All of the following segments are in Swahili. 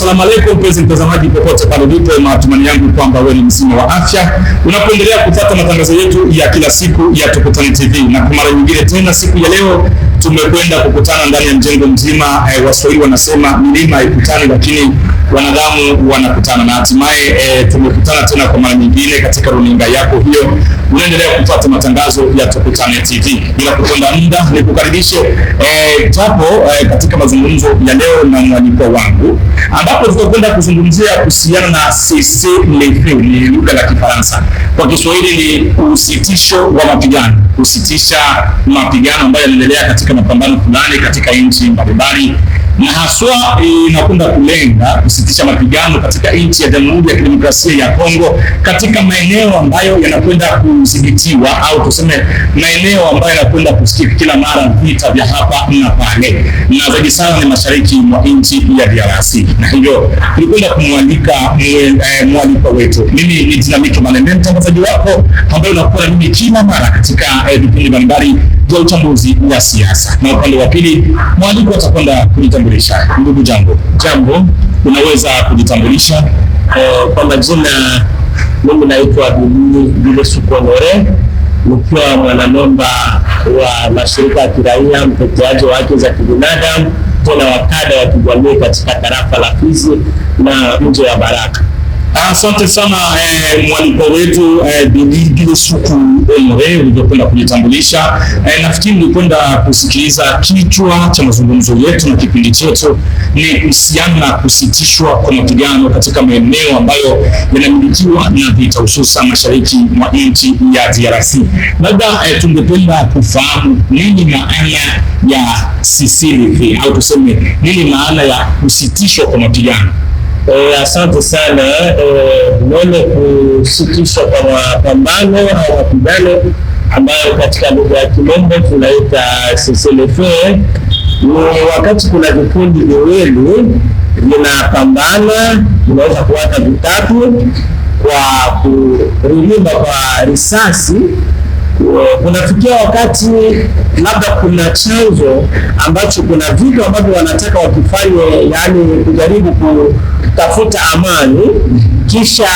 Asalamu alaykum mpenzi mtazamaji popote pale ulipo, matumaini yangu kwamba wewe ni mzima wa afya. Unapoendelea kupata matangazo yetu ya kila siku ya Tukutane TV, na kwa mara nyingine tena siku ya leo tumekwenda kukutana ndani ya mjengo mzima. Waswahili wanasema milima haikutani lakini wanadamu wanakutana, na hatimaye tumekutana tena kwa mara nyingine katika runinga yako hiyo. Unaendelea kupata matangazo ya Tukutane TV. Bila kuponda muda nikukaribishe japo katika mazungumzo ya leo na mwaliko wangu, ambapo tutakwenda kuzungumzia kuhusiana na cessez-le-feu, ni lugha la Kifaransa. Kwa Kiswahili ni usitisho wa mapigano, kusitisha mapigano ambayo yanaendelea katika mapambano fulani katika nchi mbalimbali, na haswa inakwenda kulenga kusitisha mapigano katika nchi ya Jamhuri ya Kidemokrasia ya Kongo, katika maeneo ambayo yanakwenda kudhibitiwa au tuseme maeneo ambayo yanakwenda kusikika kila mara vita vya hapa na pale, na zaidi sana ni mashariki mwa nchi ya DRC. Na hivyo tulikwenda kumwalika mwaliko wetu. Mimi ni Dinamiki Malembe, mtangazaji wako ambaye unakuwa mimi kila mara katika vipindi mbalimbali vya uchambuzi wa siasa, na upande wa pili mwaliko atakwenda kujitambulisha. Ndugu jambo. Jambo, unaweza kujitambulisha? Kwa majina mimi naitwa Bile Sukonore, nikiwa mwanamemba wa mashirika ya kiraia, mteteaji wa haki za kibinadamu, tena wakada wa kijamii katika tarafa la Fizi na mji wa Baraka. Asante sana mwaliko wetu Bile Sukonore, ulikwenda kujitambulisha. Nafikiri nilikwenda kusikiliza kichwa cha mazungumzo yetu na kipindi chetu ni kuhusiana na kusitishwa kwa mapigano katika maeneo ambayo yanamilikiwa na vita, hususan mashariki mwa nchi ya DRC. Labda tungependa kufahamu nini maana ya cessez-le-feu, au tuseme nini maana ya kusitishwa kwa mapigano? Asante sana. Neno kusitishwa kwa mapambano au mapigano ambayo katika lugha ya Kimombo tunaita cessez-le-feu ni wakati kuna vikundi viwili vinapambana, vinaweza kuwata vitatu kwa kurimba kwa risasi. Kunafikia wakati labda kuna chanzo ambacho kuna vitu ambavyo wanataka wakifanye, yani kujaribu kutafuta amani, kisha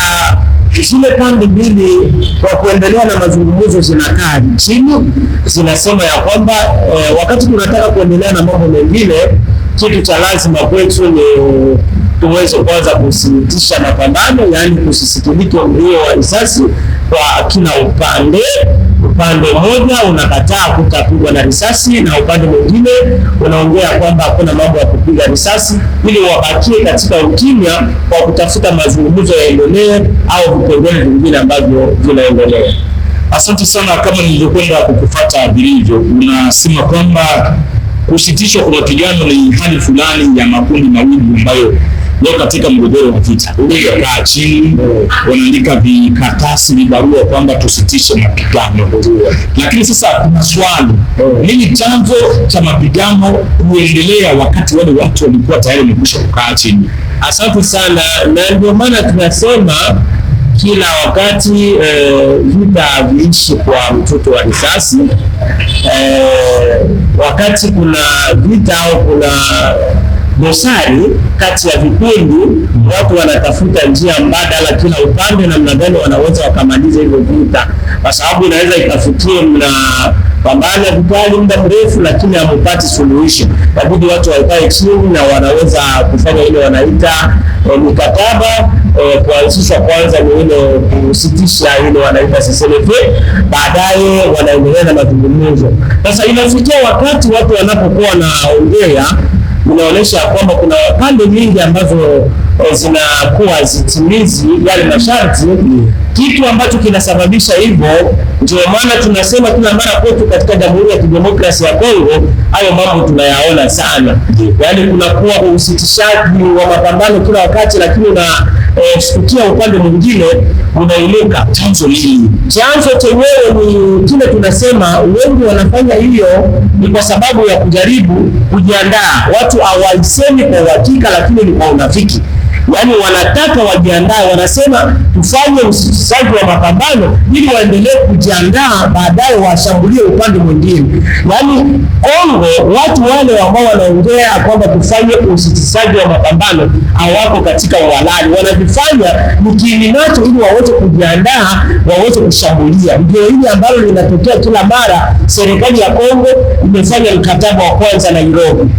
zile pande mbili kwa kuendelea na mazungumzo zinakaa chini, zinasema ya kwamba wakati tunataka kuendelea na mambo mengine, kitu cha lazima kwetu ni tuweze kwanza kusitisha mapambano, yani kusisikilike mlio wa risasi kwa kila upande. Upande mmoja unakataa kutapigwa na risasi na upande mwingine unaongea kwamba hakuna mambo ya kupiga risasi, ili wabakie katika ukimya kwa kutafuta mazungumzo yaendelee au vipengele vingine ambavyo vinaendelea. Asante sana. Kama nilivyokwenda kukufuata vilivyo, unasema kwamba kusitishwa kwa mapigano ni hali fulani ya makundi mawili ambayo leo katika mgogoro wa vita kaa chini, wanaandika vikaratasi, vibarua kwamba tusitishe mapigano. Lakini sasa kuna swali, nini chanzo cha mapigano kuendelea wakati wale watu walikuwa tayari wamekwisha kukaa chini? Asante sana, na ndio maana tunasema kila wakati vita viishi kwa mtoto wa risasi. Wakati kuna vita au kuna dosari kati ya vikundi, watu wanatafuta njia mbadala, kila upande namna gani wanaweza wakamaliza hivyo vita, kwa sababu inaweza ikafikia mnapambana vikali muda mrefu lakini hamupati suluhisho. Inabidi watu wakae chini na wanaweza kufanya ile wanaita mikataba, kuanzisha kwanza ni ile kusitisha ile wanaita cessez-le-feu, baadaye wanaendelea na mazungumzo. Sasa inafikia wakati watu wanapokuwa wanaongea, inaonyesha kwamba kuna pande nyingi ambazo zinakuwa zitimizi yale masharti, kitu ambacho kinasababisha hivyo. Ndio maana tunasema kila mara kwetu katika Jamhuri ya Kidemokrasia ya Kongo hayo mambo tunayaona sana, yaani kunakuwa usitishaji wa mapambano kila wakati, lakini unashtukia upande mwingine unainuka. Chanzo nini? Chanzo chenyewe ni kile tunasema, wengi wanafanya hiyo ni kwa sababu ya kujaribu kujiandaa. Watu hawaisemi kwa uhakika, lakini ni kwa unafiki. Yaani wanataka wajiandae, wanasema tufanye usitishaji wa mapambano ili waendelee kujiandaa baadaye washambulie upande mwingine. Yaani Kongo, watu wale ambao wanaongea kwamba tufanye usitishaji wa mapambano hawako katika uhalali, wanavifanya ni kiini nacho ili waweze kujiandaa, waweze kushambulia. Ndio hili ambalo linatokea kila mara. Serikali ya Kongo imefanya mkataba wa kwanza na Nairobi,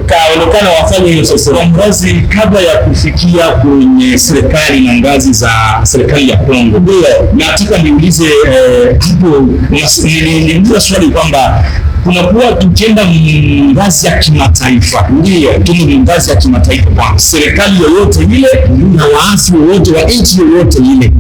kaonekana wafanye hiyo sasa. Ngazi kabla ya kufikia kwenye serikali na ngazi za serikali ya Kongo, ndio nataka niulize hapo, niliuliza swali kwamba kunakuwa tukienda ngazi ya kimataifa, ndio tumo ngazi ya kimataifa kwa serikali yoyote ile na waasi wote wa nchi yoyote ile,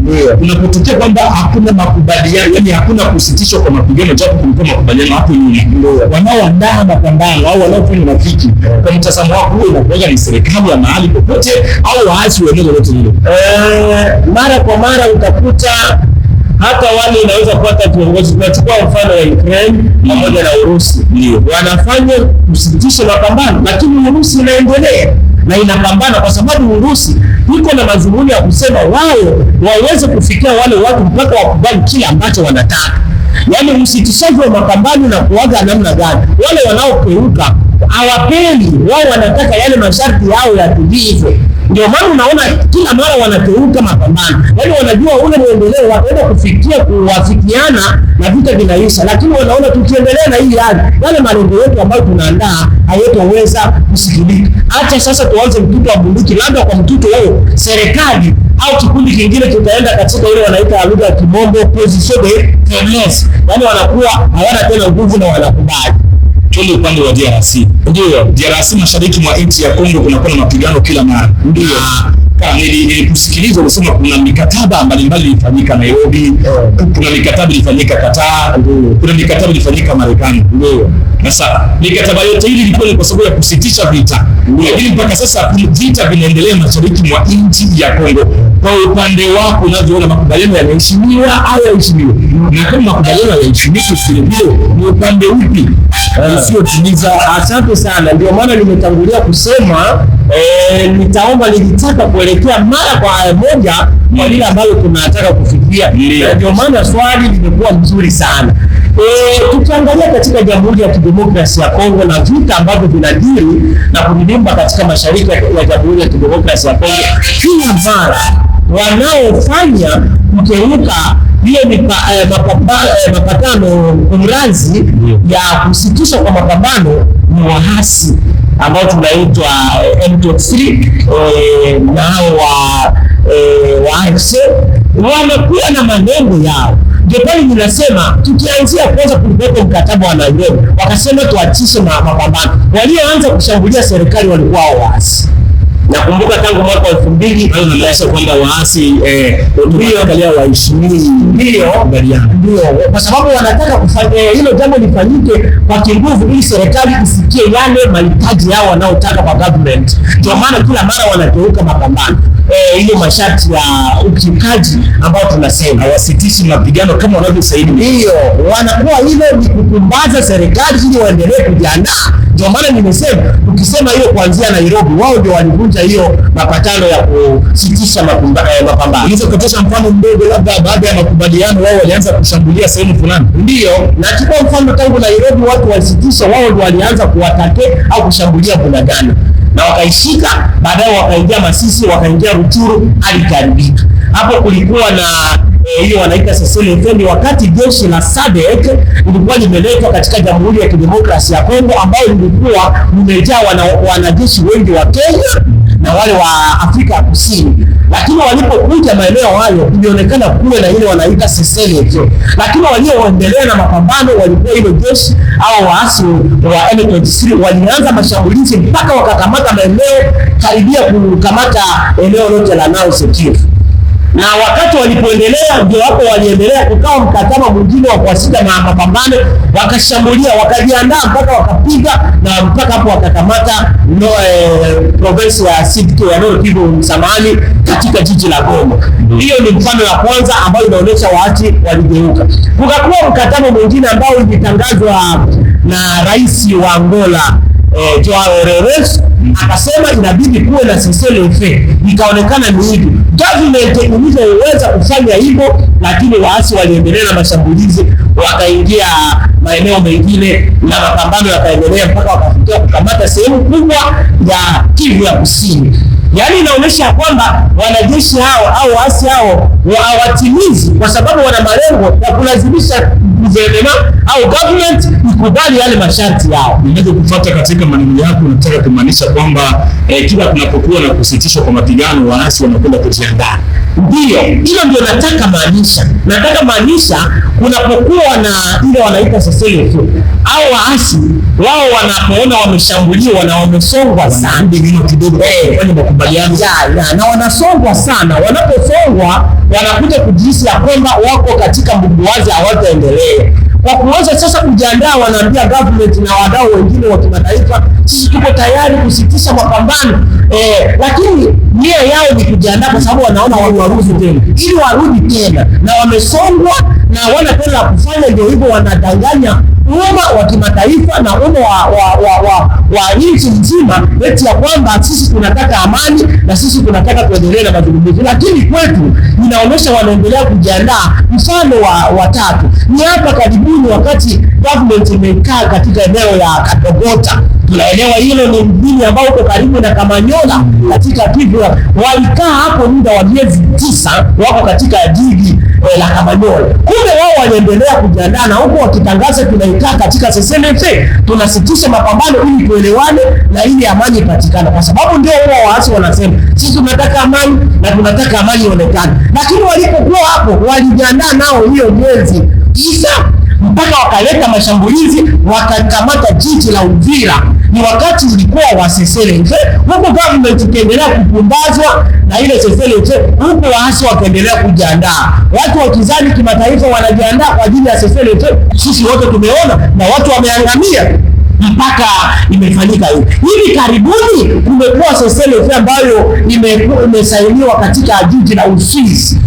unapotokea kwamba hakuna makubaliano, yani hakuna kusitishwa kwa mapigano, japo kulikuwa makubaliano hapo nyuma, wanaoandaa mapambano au wanaofanya rafiki, kwa mtazamo wako huo inakuwa ni serikali ya mahali popote au waasi wa eneo lolote hilo? Mara kwa mara utakuta hata wale inaweza kupata viongozi. Tunachukua mfano wa Ukraine pamoja na Urusi, wanafanya kusitisha mapambano, lakini Urusi inaendelea na inapambana, kwa sababu Urusi iko na madhumuni ya kusema wao waweze kufikia wale watu mpaka wakubali kile ambacho wanataka. Yaani msitishaji wa mapambano na kuaga namna gani? Wale wanaokeuka hawapendi, wao wanataka yale masharti yao yatulizwe. Ndio maana unaona kila mara wanateuka mapambano. Yaani wanajua ule muendeleo wataenda kufikia kuwafikiana na vita vinaisha, lakini wanaona tukiendelea na hii hali, yale malengo yetu ambayo tunaandaa hayataweza kusikilika. Acha sasa tuanze mtuto wa bunduki, labda kwa mtuto wao serikali au kikundi kingine kitaenda katika ile wanaita lugha ya kimombo position de faiblesse. Yaani wanakuwa hawana tena nguvu na wanakubali. Tuli upande wa DRC. Ndio, DRC mashariki mwa nchi ya Kongo kunakuwa na mapigano kila mara. Ndio. Nilikusikiliza unasema kuna mikataba mbalimbali ilifanyika Nairobi, kuna mikataba ilifanyika Qatar, kuna mikataba ilifanyika Marekani. Ndio. Sasa mikataba yote hii ilikuwa ni kwa sababu ya kusitisha vita. Lakini mpaka sasa vita vinaendelea mashariki mwa nchi ya Kongo. Kwa upande wako unavyoona makubaliano yanaheshimiwa au hayaheshimiwi? Na kama makubaliano hayaheshimiwi vile ni upande upi usiotimiza? Asante sana. Ndio maana nimetangulia kusema nilitaka kuelekea mara kwa moja kwa lile ambalo tunataka kufikia. Ndio maana swali limekuwa mzuri sana. Tukiangalia katika Jamhuri ya Kidemokrasia ya Kongo na vita ambavyo vinadiri na kudimba katika mashariki ya Jamhuri ya Kidemokrasia ya Kongo, kila mara wanaofanya kukeuka hiyo mapatano kumrazi ya kusitisha kwa mapambano ni waasi ambao tunaitwa M23 nao wa AFC, wanakuwa na malengo yao. Ndio pale ninasema tukianzia kwanza kulikuwa mkataba wa Nairobi, wakasema tuachishe mapambano. Walioanza kushambulia serikali walikuwa waasi. Nakumbuka tangu mwaka 2000 hayo nalaisha kwamba waasi ndio angalia waheshimiwi, ndio kwa sababu wanataka kufanya hilo jambo lifanyike kwa kinguvu ili serikali isikie yale mahitaji yao wanaotaka kwa government. Ndio maana kila mara wanateuka mapambano ile masharti ya ukiukaji ambao tunasema hawasitishi mapigano kama wanavyostahili. Ndio wanakuwa hilo ni kupumbaza serikali ili waendelee kujiandaa. Ndio maana nimesema ukisema hiyo kuanzia Nairobi, wao ndio walivunja hiyo mapatano ya kusitisha mapambano. Unaweza kutosha mfano mdogo, labda baada ya makubaliano wao walianza kushambulia sehemu fulani. Ndio, na chukua mfano tangu Nairobi watu walisitisha, wao ndio walianza kuwatake au kushambulia Bunagana na wakaishika, baadaye wakaingia Masisi, wakaingia Ruchuru, alikaribika. Hapo kulikuwa na hiyo wanaita CCLF, wakati jeshi la SADC lilikuwa limeletwa katika Jamhuri ya Kidemokrasia ya Kongo, ambayo lilikuwa limejaa wanajeshi wengi wa Kenya na wale wa Afrika ya Kusini. Lakini walipokuja maeneo hayo ilionekana kuwe na ile wanaita CCLF, lakini walioendelea na mapambano walikuwa ile jeshi au waasi wa M23 walianza mashambulizi mpaka wakakamata maeneo karibia kukamata eneo lote la Nile Kivu. Na wakati walipoendelea ndio hapo waliendelea kukawa mkataba mwingine wa kuasika na mapambano, wakashambulia, wakajiandaa mpaka wakapiga na mpaka hapo wakakamata province ya Sud-Kivu ya Nord Kivu msamani katika jiji la Goma. Hiyo ni mfano wa kwanza ambayo inaonyesha waasi waligeuka. Kukakuwa mkataba mwingine ambao ulitangazwa na rais wa Angola Joao Lourenço akasema inabidi kuwe na cessez-le-feu. Ikaonekana ni hivi, government iliweza kufanya hivyo, lakini waasi waliendelea na mashambulizi, wakaingia maeneo mengine na mapambano yakaendelea mpaka wakafikia kukamata sehemu kubwa ya Kivu ya Kusini. Yaani inaonyesha kwamba wanajeshi hao au waasi hao hawatimizi, kwa sababu wana malengo ya kulazimisha gouvernement au government ikubali yale masharti yao. Ninaweza kufuata katika maneno yako, unataka kumaanisha kwamba kila kunapokuwa na kusitishwa kwa mapigano waasi wanakwenda kujiandaa. Ndio, hilo ndio nataka maanisha. Nataka maanisha kunapokuwa na ile wanaita cessez-le-feu, au waasi wao wanapoona wameshambuliwa na wamesongwa sana kidogo kufanya makubaliano na wanasongwa sana, wanaposongwa wanakuja kujihisi ya kwamba wako katika mbuguwazi, hawataendelea. Kwa kuweza sasa kujiandaa, wanaambia government na wadau wengine wa kimataifa, sisi tuko tayari kusitisha mapambano, lakini nia yao ni kujiandaa, kwa sababu wanaona warudi tena, ili warudi tena, na wamesongwa na wana tena la kufanya. Ndio hivyo wanadanganya umma wa kimataifa na umma wa nchi nzima eti ya kwamba sisi tunataka amani na sisi tunataka kuendelea na mazungumzo, lakini kwetu inaonyesha wanaendelea kujiandaa. Mfano wa tatu ni hapa karibuni, wakati government imekaa katika eneo la Katogota. Tunaelewa hilo ni mjini ambao uko karibu na Kamanyola katika Kivu. Walikaa hapo muda wa miezi 9, wako katika jiji la Kamanyola. Kumbe wao wanaendelea kujiandaa na huko wakitangaza tunaikaa katika cessez-le-feu, tunasitisha mapambano ili tuelewane na ili amani ipatikane, kwa sababu ndio wao waasi wanasema sisi tunataka amani na tunataka amani ionekane. Lakini walipokuwa hapo walijiandaa nao hiyo miezi 9 mpaka wakaleta mashambulizi, wakakamata jiji la Uvira. Ni wakati ulikuwa wa cessez-le-feu, huko government ikiendelea kupumbazwa na ile cessez-le-feu, huko waasi wakaendelea kujiandaa. Watu wakizani kimataifa wanajiandaa kwa ajili ya cessez-le-feu, sisi wote tumeona na watu wameangamia mpaka imefanyika hivi. Hivi karibuni kumekuwa cessez-le-feu ambayo imesainiwa katika jiji la Uswisi.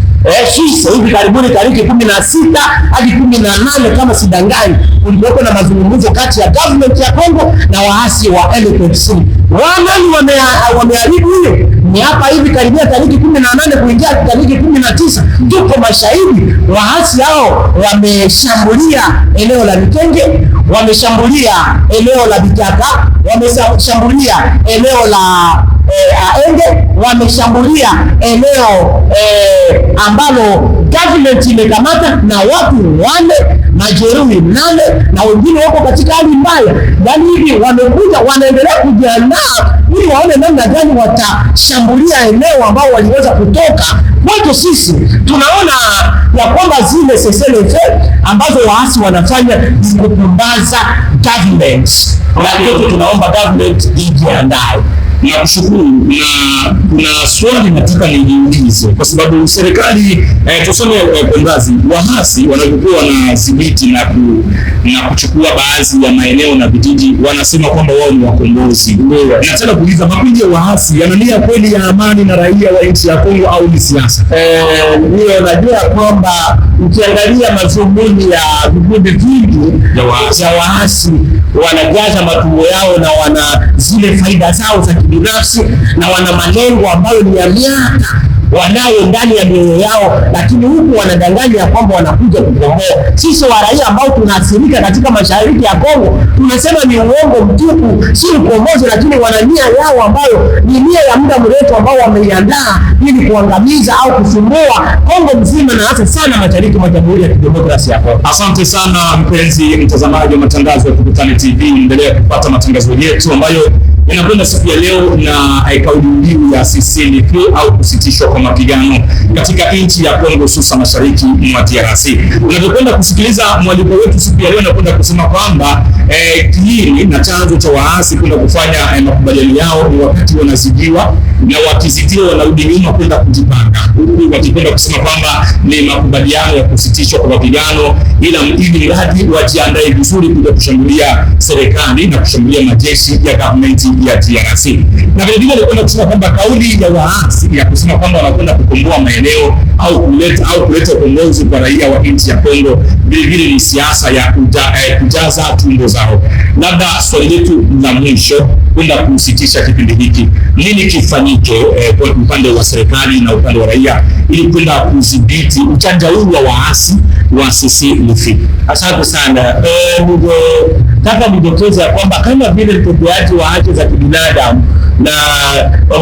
Sisi hivi karibuni tariki 16 hadi 18 kama sidanganyi, kulikuwa na mazungumzo kati ya government ya Kongo na waasi wa M23. Wanani wameharibu hiyo? Ni hapa hivi karibia tariki 18 kuingia tariki 19, tuko mashahidi. Waasi hao wameshambulia eneo la Mikenge, wameshambulia eneo la Bitaka, wameshambulia eneo la Enge, wameshambulia eneo ambalo government imekamata na watu 4, majeruhi 8 na wengine wako katika hali mbaya. Yaani hivi wamekuja wanaendelea kujiandaa ili waone namna gani watashambulia eneo ambao waliweza kutoka. Kwetu sisi tunaona ya kwamba zile cessez-le-feu ambazo waasi wanafanya ni kupumbaza government, na tunaomba government ijiandae. Nakushukuru, na kuna swali nataka nijiulize, kwa sababu serikali tuseme kwa ngazi waasi wanapokuwa wanadhibiti na kuchukua baadhi ya maeneo na vijiji, wanasema kwamba wao ni wakombozi. Nataka kuuliza, makundi ya waasi yanania kweli ya amani na raia wa nchi ya Kongo au ni siasa? Ndio, najua kwamba ukiangalia mazungumzo ya vikundi vingi ya waasi wanajaza matumbo yao na wana zile faida zao za kibinafsi na wana malengo ambayo ni ya miaka wanayo ndani ya mioyo yao, lakini huku wanadanganya kwamba wanakuja kukomboa. Sisi wa raia ambao tunaathirika katika mashariki ya Kongo tunasema ni uongo mtupu, si ukombozi, lakini wana nia yao ambayo ni nia ya muda mrefu ambao wameiandaa ili kuangamiza au kusumbua Kongo mzima na hasa sana mashariki mwa Jamhuri ya Kidemokrasia ya Kongo. Asante sana mpenzi mtazamaji wa matangazo ya Tukutane TV, endelea kupata matangazo yetu ambayo yanakwenda siku ya leo na kauli mbiu ya cessez-le-feu au kusitishwa kwa mapigano katika nchi ya Kongo, hususan mashariki mwa DRC. Unapokwenda kusikiliza mwaliko wetu siku ya leo, nakwenda kusema kwamba kiini na chanzo cha waasi kwenda kufanya makubaliano yao ni wakati wanazidiwa, na wakizidiwa wanarudi nyuma kwenda kujipanga, huku wakikwenda kusema kwamba ni makubaliano ya kusitishwa kwa mapigano, ili mradi wajiandae vizuri kuja kushambulia serikali na kushambulia majeshi ya government ya DRC. Na vile vile nilikwenda kusema kwamba kauli ya waasi ya kusema kwamba wanakwenda kukomboa maeneo au kuleta ukombozi kwa raia wa nchi ya Kongo, vile vile ni siasa ya kujaza tumbo zao. Labda swali letu la mwisho kwenda kusitisha kipindi hiki, nini kifanyike kwa upande wa serikali na upande wa raia ili kwenda kudhibiti ujanja huu wa waasi wa CCLF? Asante sana. Nataka nidokeze kwamba kama vile mteteaji wa haki za kibinadamu na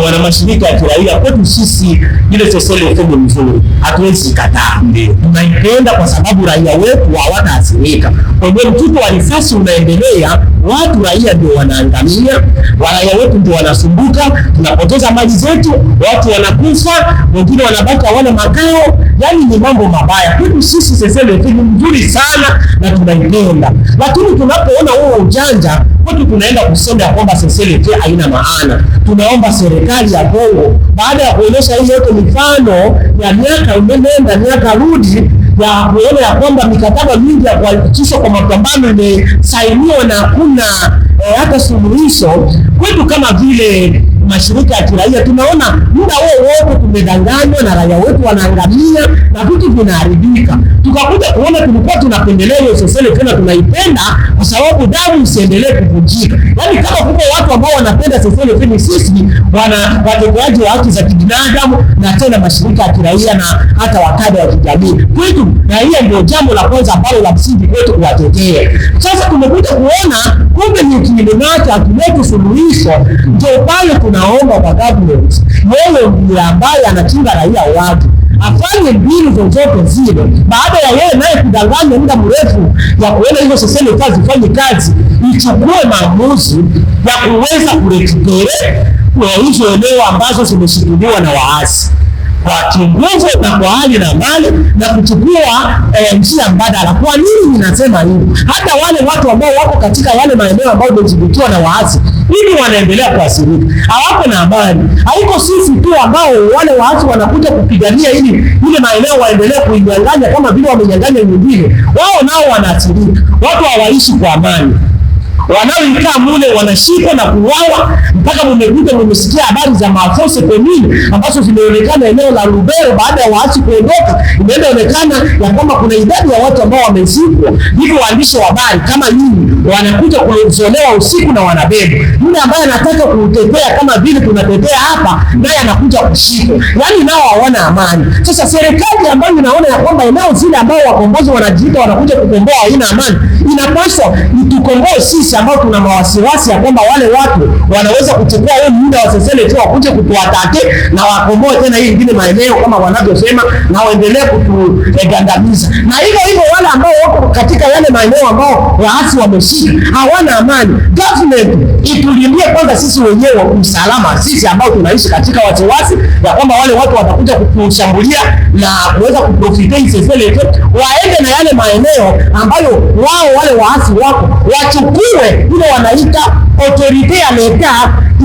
wana mashirika ya kiraia, kwetu sisi ile CCLF ni mzuri, hatuwezi kataa. Ndio tunaipenda kwa sababu raia wetu hawataathirika. Kwa hiyo mtuto wa risasi unaendelea, watu raia ndio wanaangamia, raia wetu ndio wanasumbuka, tunapoteza mali zetu, watu wanakufa, wengine wanabaki hawana makao. Yani ni mambo mabaya. Kwetu sisi CCLF ni mzuri sana na tunaipenda, lakini tunapoona huo ujanja kwetu tunaenda kusema kwamba CCLF haina maana. Tunaomba serikali ya Kongo, baada ya kuonyesha hii yote mifano ya miaka umeenda miaka rudi ya kuona ya kwamba mikataba mingi ya kuhakikishwa kwa mapambano imesainiwa na hakuna hata suluhisho, kwetu kama vile mashirika ya kiraia tunaona muda wote tumedanganywa na raia wetu wanaangamia na vitu vinaharibika. Tukakuja kuona tulikuwa tunapendelea hiyo CCLF tena tunaipenda kwa sababu damu isiendelee kuvunjika. Yaani kama kuna watu ambao wanapenda CCLF ni sisi wateteaji wa haki za kibinadamu na tena mashirika ya kiraia na hata wakada wa kijamii. Kwetu raia ndio jambo la kwanza ambalo la msingi kwetu kuwatetea. Sasa tumekuja kuona kumbe ni kinyume hakileti suluhisho, ndio pale tunaomba kwa government yeye ndiye ambaye anachunga raia wake afanye mbinu zozote zile, baada ya yeye naye kudanganya muda mrefu ya kuona hizo CCLF zifanye kazi, ichukue maamuzi ya kuweza kurekebisha hizo eneo ambazo zimeshikiliwa na waasi kwa kinguvu na kwa hali na mali na kuchukua njia mbadala. Kwa nini ninasema hivi? Hata wale watu ambao wako katika yale maeneo ambayo yamedhibitiwa na waasi hivi wanaendelea kuathirika, hawapo na amani. Haiko sisi tu ambao wale waasi wanakuja kupigania ili ile maeneo waendelee kuinyang'anya kama vile wamenyang'anya nyingine, wao nao wanaathirika. Watu hawaishi kwa amani, wanaoikaa mule wanashikwa na kuuawa, mpaka mmesikia habari za maafisa pemini ambazo zimeonekana eneo la Lubero baada ya waasi kuondoka. Imeonekana ya kwamba kuna idadi ya watu ambao wamezikwa. Hivyo waandishi wa habari kama nyinyi wanakuja kuzolewa usiku na wanabeba. Yule ambaye anataka kutetea kama vile tunatetea hapa, naye anakuja kushikwa. Yaani nao hawana amani. Sasa serikali ambayo inaona ya kwamba eneo zile ambao wakombozi wanajiita wanakuja kukomboa haina amani, inapaswa itukomboe sisi ambao tuna mawasiwasi ya kwamba wale watu wanaweza kuchukua huo muda wa CCLF wakuje kutuatake na wakomboe tena hii nyingine maeneo kama wanavyosema na waendelee kutugandamiza. Na hivyo wale ambao wako katika yale maeneo ambao waasi wameshika hawana amani. Government itulindie kwanza sisi wenyewe usalama, sisi ambao tunaishi katika wasiwasi ya kwamba wale watu watakuja kutushambulia na kuweza kuprofitia CCLF, waende na yale maeneo ambayo wao wale waasi wako wachukue ile wanaita autorite ya leta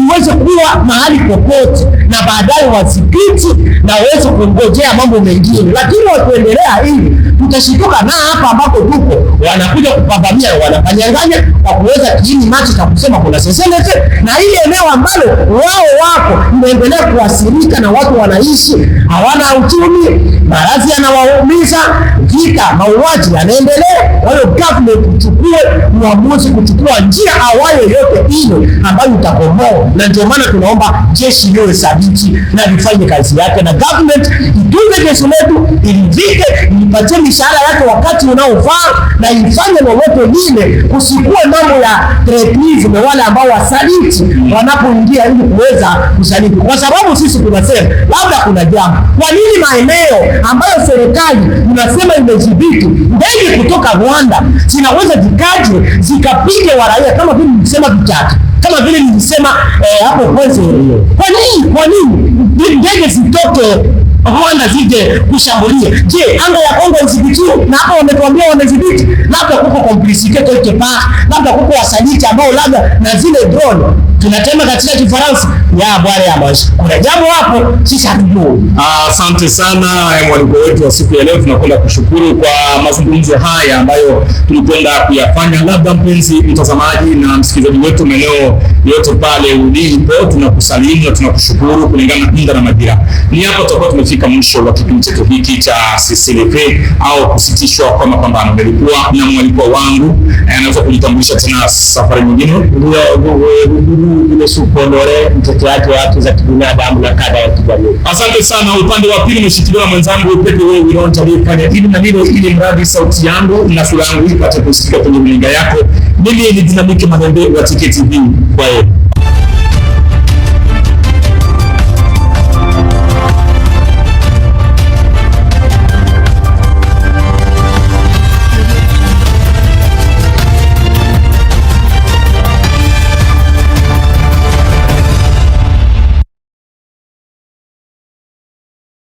iweze kuwa mahali popote na baadaye wadhibiti na waweze kungojea mambo mengine. Lakini wakiendelea hivi tutashituka na hapa ambapo tuko wanakuja kupambania wanapanyanganya kwa kuweza kiini machi na kusema kuna CCLF na ile eneo ambalo wao wako inaendelea kuathirika na watu wanaishi hawana uchumi, maradhi yanawaumiza, vita, mauaji yanaendelea. Kwa hiyo government ichukue uamuzi kuchukua njia awayo yote ile ambayo itakomoa, na ndio maana tunaomba jeshi liwe thabiti na lifanye kazi yake, na government itunze jeshi letu, ilivike, ipatie mishahara yake wakati unaofaa na ifanye lolote lile, kusikue mambo ya treative na wale ambao wasaliti wanapoingia ili kuweza kusaliti. Kwa sababu sisi tunasema labda kuna jambo, kwa nini maeneo ambayo serikali unasema imedhibiti ndege kutoka Rwanda zinaweza zikaje zikapige waraia kama vile nilisema vitatu, kama vile nilisema hapo kwanza? Kwa nini ndege zitoke Rwanda zije kushambulia? Je, anga ya Kongo izibitiwe? Na hapo wametuambia wamezibiti. Labda kuko complicité quelque part, labda kuko wasaliti ambao labda na zile drone tunatema katika Kifaransa ya bwana ya maisha. Kuna jambo hapo sisi hatujui. Asante sana mwaliko wetu wa siku ya leo. Tunakwenda kushukuru kwa mazungumzo haya ambayo tulikwenda kuyafanya. Labda mpenzi mtazamaji na msikilizaji wetu maeneo yote pale ulipo, tunakusalimu na tunakushukuru kulingana na muda na majira. Ni hapo tutakuwa tumefika mwisho wa kipindi chetu hiki cha CCLF au kusitishwa kwa mapambano. Nilikuwa na mwaliko wangu, anaweza kujitambulisha tena safari nyingine. Ndio Supondore, mteteaji wa haki za kibinadamu na kada ya kijamii. Asante sana. Upande wa pili umeshikiliwa na mwenzangu Pepe wewe Wilonta aliyefanya ili na lile ili mradi sauti yangu na sura yangu ipate kusikika kwenye runinga yako. Mimi ni Dinamiki Manembe wa TK TV. Kwa hiyo